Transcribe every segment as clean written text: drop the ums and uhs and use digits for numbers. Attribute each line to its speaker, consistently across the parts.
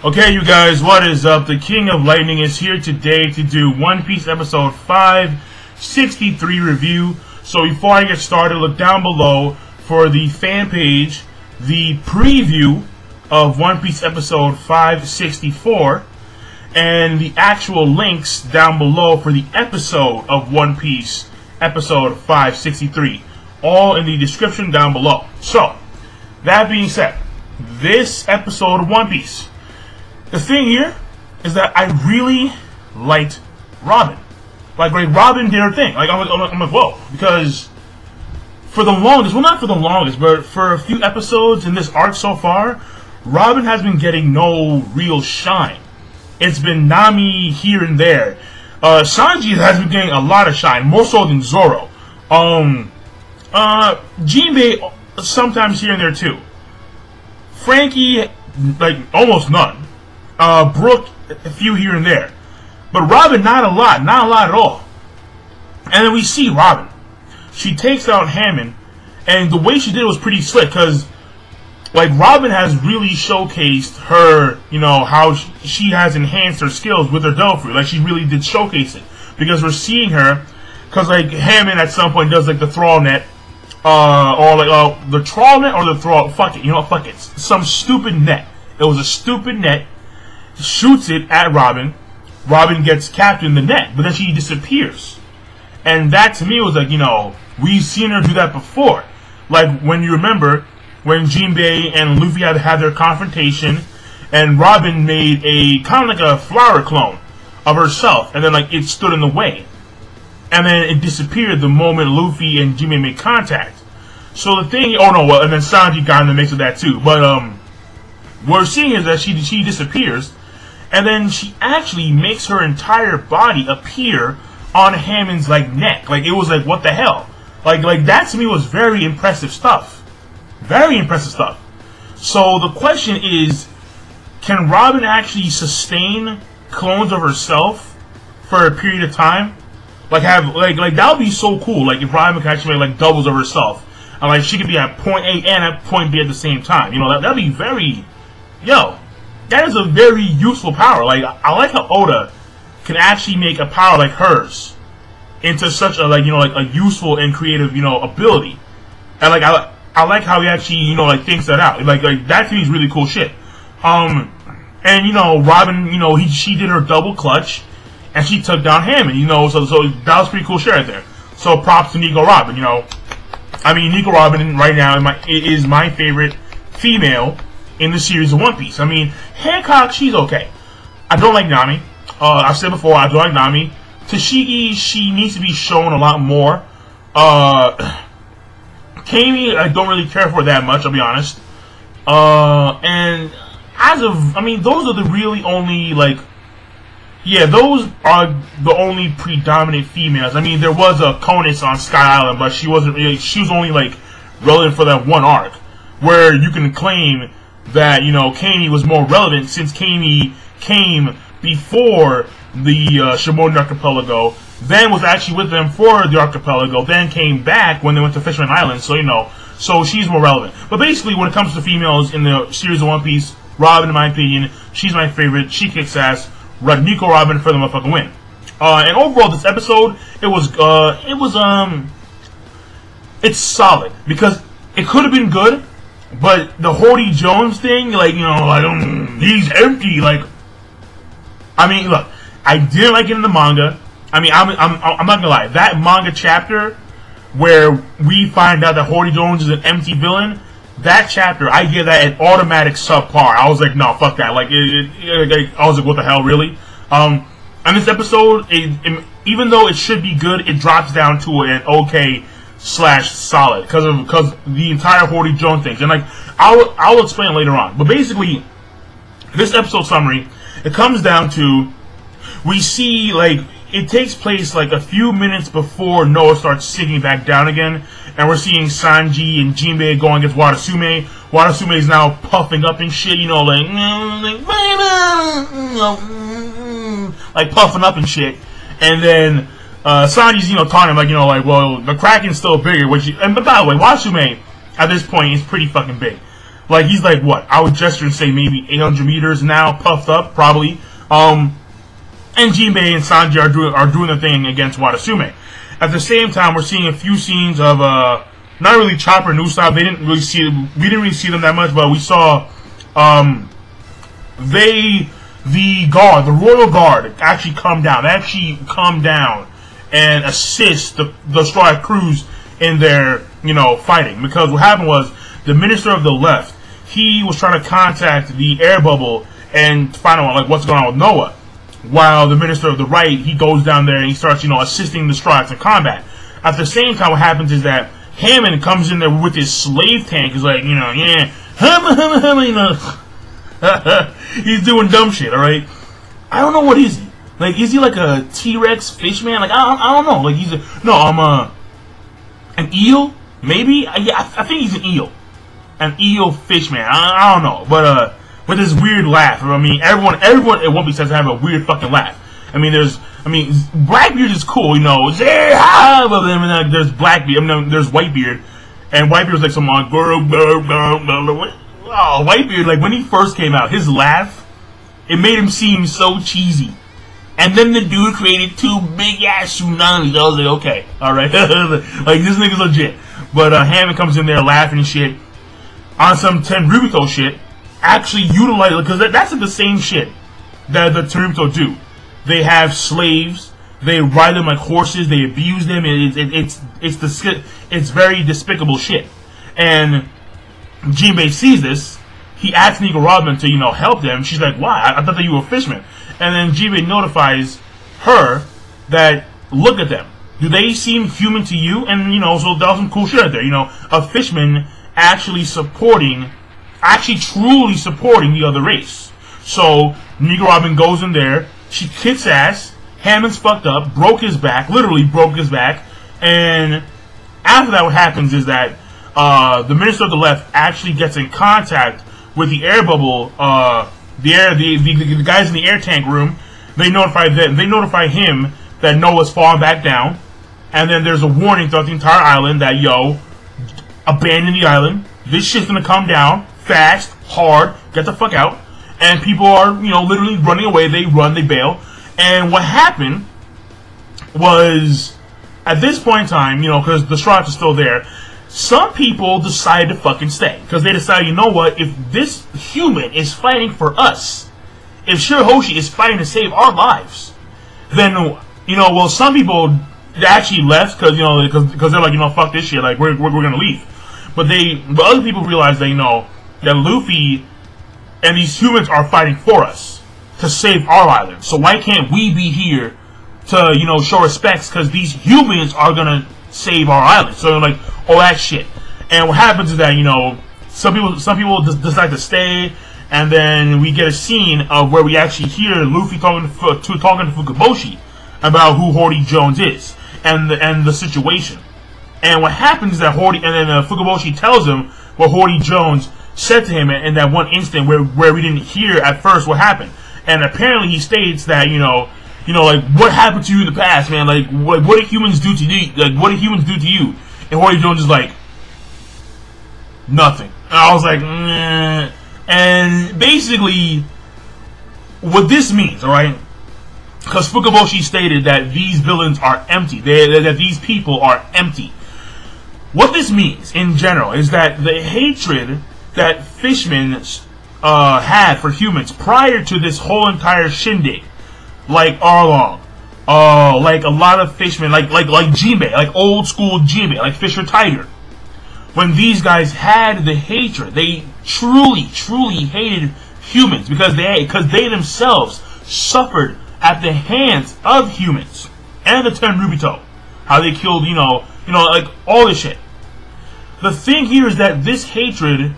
Speaker 1: Okay, you guys, what is up? The King of Lightning is here today to do One Piece episode 563 review. So before I get started, look down below for the fan page, the preview of One Piece episode 564, and the actual links down below for the episode of One Piece episode 563, all in the description down below. So, that being said, this episode of One Piece, the thing here is that I really liked Robin. Like Robin did her thing. Like, I'm like, whoa. Because for the longest, well, not for the longest, but for a few episodes in this arc so far, Robin has been getting no real shine. It's been Nami here and there. Sanji has been getting a lot of shine, more so than Zoro. Jinbei sometimes here and there too. Frankie, like, almost none. Brooke, a few here and there. But Robin, not a lot at all. And then we see Robin. She takes out Hammond, and the way she did it was pretty slick, because, like, Robin has really showcased her, you know, how she has enhanced her skills with her devil fruit. Like, she really did showcase it. Because we're seeing her, because, like, Hammond at some point does, like, the thrall net, or, like, the trawl net or the thrall, fuck it, you know, fuck it. Some stupid net. It was a stupid net. Shoots it at Robin. Robin gets captured in the net, but then she disappears. And that to me was like, you know, we've seen her do that before. Like when you remember when Jinbei and Luffy had their confrontation, and Robin made a kind of like a flower clone of herself, and then like it stood in the way, and then it disappeared the moment Luffy and Jinbei made contact. So the thing, oh no, well, and then Sanji got in the mix of that too. But what we're seeing is that she disappears. And then she actually makes her entire body appear on Hammond's, like, neck. Like, it was like, what the hell? Like that to me was very impressive stuff. Very impressive stuff. So the question is, can Robin actually sustain clones of herself for a period of time? Like, that would be so cool. Like, if Robin could actually make, like, doubles of herself. And, like, she could be at point A and at point B at the same time. You know, that'd be very, yo. That is a very useful power. Like, I like how Oda can actually make a power like hers into such a, like, you know, like a useful and creative, you know, ability. And like I like how he actually, you know, like thinks that out. Like that to me is really cool shit. And you know, Robin, you know, she did her double clutch and she took down Hammond, you know, so that was pretty cool shit right there. So props to Nico Robin, you know. I mean, Nico Robin right now is my favorite female in the series of One Piece. I mean, Hancock, she's okay. I don't like Nami. I've said before, I don't like Nami. Tashigi, she needs to be shown a lot more. Kami, I don't really care for that much, I'll be honest. And as of, I mean, those are the really only, like, yeah, those are the only predominant females. I mean, there was a Conus on Sky Island, but she wasn't really, she was only, like, relevant for that one arc, where you can claim that, you know, Kami was more relevant since Kami came before the Shimoden Archipelago, then was actually with them for the Archipelago, then came back when they went to Fisherman Island, so, you know, so she's more relevant. But basically, when it comes to females in the series of One Piece, Robin, in my opinion, she's my favorite. She kicks ass. Nico Robin for the motherfucking win. And overall, this episode, it's solid, because it could have been good. But the Hody Jones thing, like, you know, he's empty. Like, I mean, look, I didn't like it in the manga. I mean, I'm not gonna lie. That manga chapter where we find out that Hody Jones is an empty villain, that chapter, I give that an automatic subpar. I was like, no, fuck that. Like, I was like, what the hell, really? And this episode, even though it should be good, it drops down to an okay / solid because the entire Hody Jones things, and like I'll explain later on. But basically, this episode summary, it comes down to, we see, like, it takes place like a few minutes before Noah starts sinking back down again, and we're seeing Sanji and Jinbei going against Wadasume. Wadasume is now puffing up and shit, you know, like puffing up and shit, and then Sanji's, you know, taunting him, like, you know, like, well, the Kraken's still bigger, which, and but by the way, Wadasume at this point is pretty fucking big. Like, he's like, what? I would gesture and say maybe 800 meters now, puffed up, probably. And Jinbei and Sanji are doing the thing against Watasume. At the same time, we're seeing a few scenes of, not really Chopper and Usopp. We didn't really see them that much, but we saw, the Royal Guard actually come down. They actually come down and assist the Straw Hat crews in their, fighting. Because what happened was, the Minister of the Left, he was trying to contact the air bubble and find out, like, what's going on with Noah. While the Minister of the Right, he goes down there and he starts, assisting the Straw Hats in combat. At the same time, what happens is that Hammond comes in there with his slave tank. He's like, yeah, he's doing dumb shit, alright? I don't know, what is he? Like, is he like a T-Rex fish man? Like, I don't know. Like, an eel? Maybe? Yeah, I think he's an eel. An eel fish man. I don't know. But, with this weird laugh. I mean, everyone at One Piece has to have a weird fucking laugh. Blackbeard is cool, there's Blackbeard, there's Whitebeard, and Whitebeard's like some Whitebeard, like, when he first came out, his laugh, it made him seem so cheesy. And then the dude created 2 big-ass tsunamis. I was like, okay, alright. Like, this nigga's legit. But, Hammond comes in there laughing and shit, on some Tenryubito shit, actually utilize it, because that's the same shit that the Tenryubito do. They have slaves, they ride them like horses, they abuse them, and it's very despicable shit. And Jinbei sees this, he asks Nico Robin to, help them. She's like, why? I thought that you were a fisherman. And then Jinbei notifies her that, look at them. Do they seem human to you? And, so that was some cool shit right there. A fisherman actually truly supporting the other race. So, Nico Robin goes in there, she kicks ass, Hammond's fucked up, literally broke his back, and after that what happens is that, the Minister of the Left actually gets in contact with the air bubble, the guys in the air tank room. They notify him that Noah's falling back down, and then there's a warning throughout the entire island that, abandon the island, this shit's gonna come down, fast, hard, get the fuck out, and people are, literally running away, they run, they bail, and what happened was, at this point in time, because the Straw Hats are still there, some people decided to fucking stay, because they decided, you know what, if this human is fighting for us, if Shirahoshi is fighting to save our lives, then, some people actually left, because they're like, fuck this shit, like, we're gonna leave. But other people realized that, that Luffy and these humans are fighting for us to save our island. So why can't we be here to, show respects, because these humans are gonna save our island. So like, all that shit. And what happens is that, some people decide to stay, and then we get a scene of where we actually hear Luffy talking to Fukaboshi about who Hody Jones is and the situation. And what happens is that Fukaboshi tells him what Hody Jones said to him in that one instant where we didn't hear at first what happened. And apparently he states that, like, what happened to you in the past, man? Like, what did humans do to you? Like, what did humans do to you? And Hody Jones is like, nothing. And I was like, nah. And basically, what this means, alright? Because Fukaboshi stated that these villains are empty. That these people are empty. What this means, in general, is that the hatred that fishmen had for humans prior to this whole entire shindig, like Arlong, like a lot of fishmen, like Jinbei, like old school Jinbei, like Fisher Tiger, when these guys had the hatred, they truly hated humans because they themselves suffered at the hands of humans and the Tenryubito, how they killed, like all this shit. The thing here is that this hatred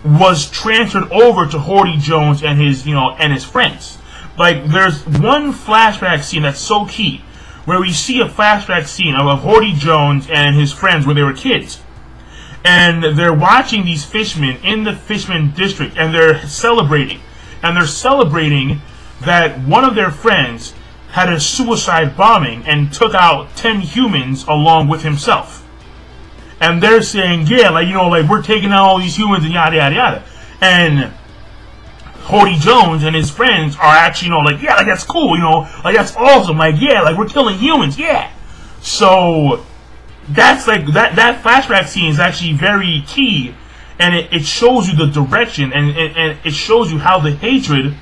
Speaker 1: was transferred over to Hody Jones and his friends. Like, there's one flashback scene that's so key, where we see a flashback scene of Hody Jones and his friends when they were kids. And they're watching these fishmen in the Fishman District, and they're celebrating. And they're celebrating that one of their friends had a suicide bombing and took out 10 humans along with himself. and they're saying, yeah, like, you know, like, we're taking out all these humans and yada yada yada. And Hody Jones and his friends are actually, you know, like, yeah, like, that's cool, you know, like, that's awesome, like, yeah, like, we're killing humans, yeah. So that's like that flashback scene is actually very key, and it shows you the direction, and it shows you how the hatred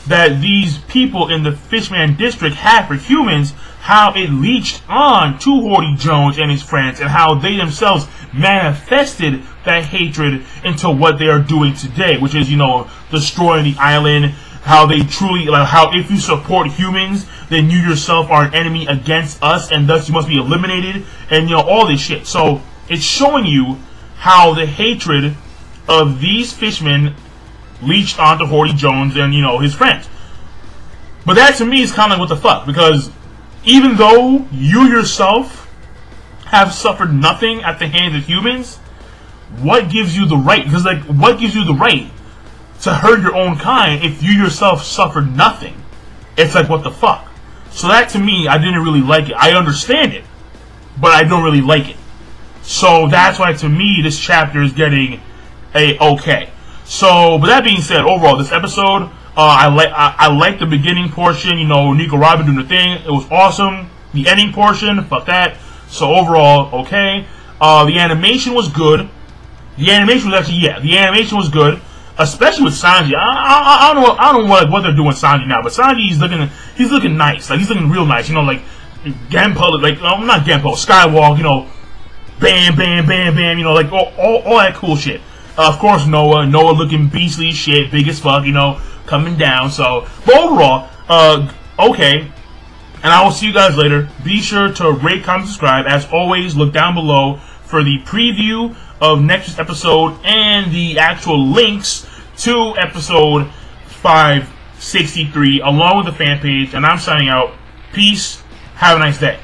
Speaker 1: that these people in the Fishman district have for humans, how it leached on to Hody Jones and his friends, and how they themselves manifested that hatred into what they are doing today, which is, you know, destroying the island. How they truly, like, how if you support humans, then you yourself are an enemy against us, and thus you must be eliminated, and, you know, all this shit. So it's showing you how the hatred of these fishmen leached onto Hody Jones and, you know, his friends. But that to me is kind of like, what the fuck, because even though you yourself have suffered nothing at the hands of humans, what gives you the right? Because, like, what gives you the right to hurt your own kind if you yourself suffered nothing? It's like, what the fuck? So that to me, I didn't really like it. I understand it, but I don't really like it. So that's why to me this chapter is getting a okay. So, but that being said, overall this episode, I like the beginning portion. You know, Nico Robin doing the thing. It was awesome. The ending portion, fuck that. So overall, okay. The animation was good. The animation was actually, yeah, the animation was good. Especially with Sanji. I don't know what they're doing with Sanji now, but Sanji he's looking nice. Like, he's looking real nice. You know, like Genpo, like, not Genpo, Skywalk, you know, bam, bam, bam, bam, you know, like all that cool shit. Of course, Noah looking beastly shit, big as fuck, you know, coming down. So, but overall, okay. And I will see you guys later. Be sure to rate, comment, subscribe. As always, look down below for the preview of next week's episode and the actual links to episode 563 along with the fan page. And I'm signing out. Peace. Have a nice day.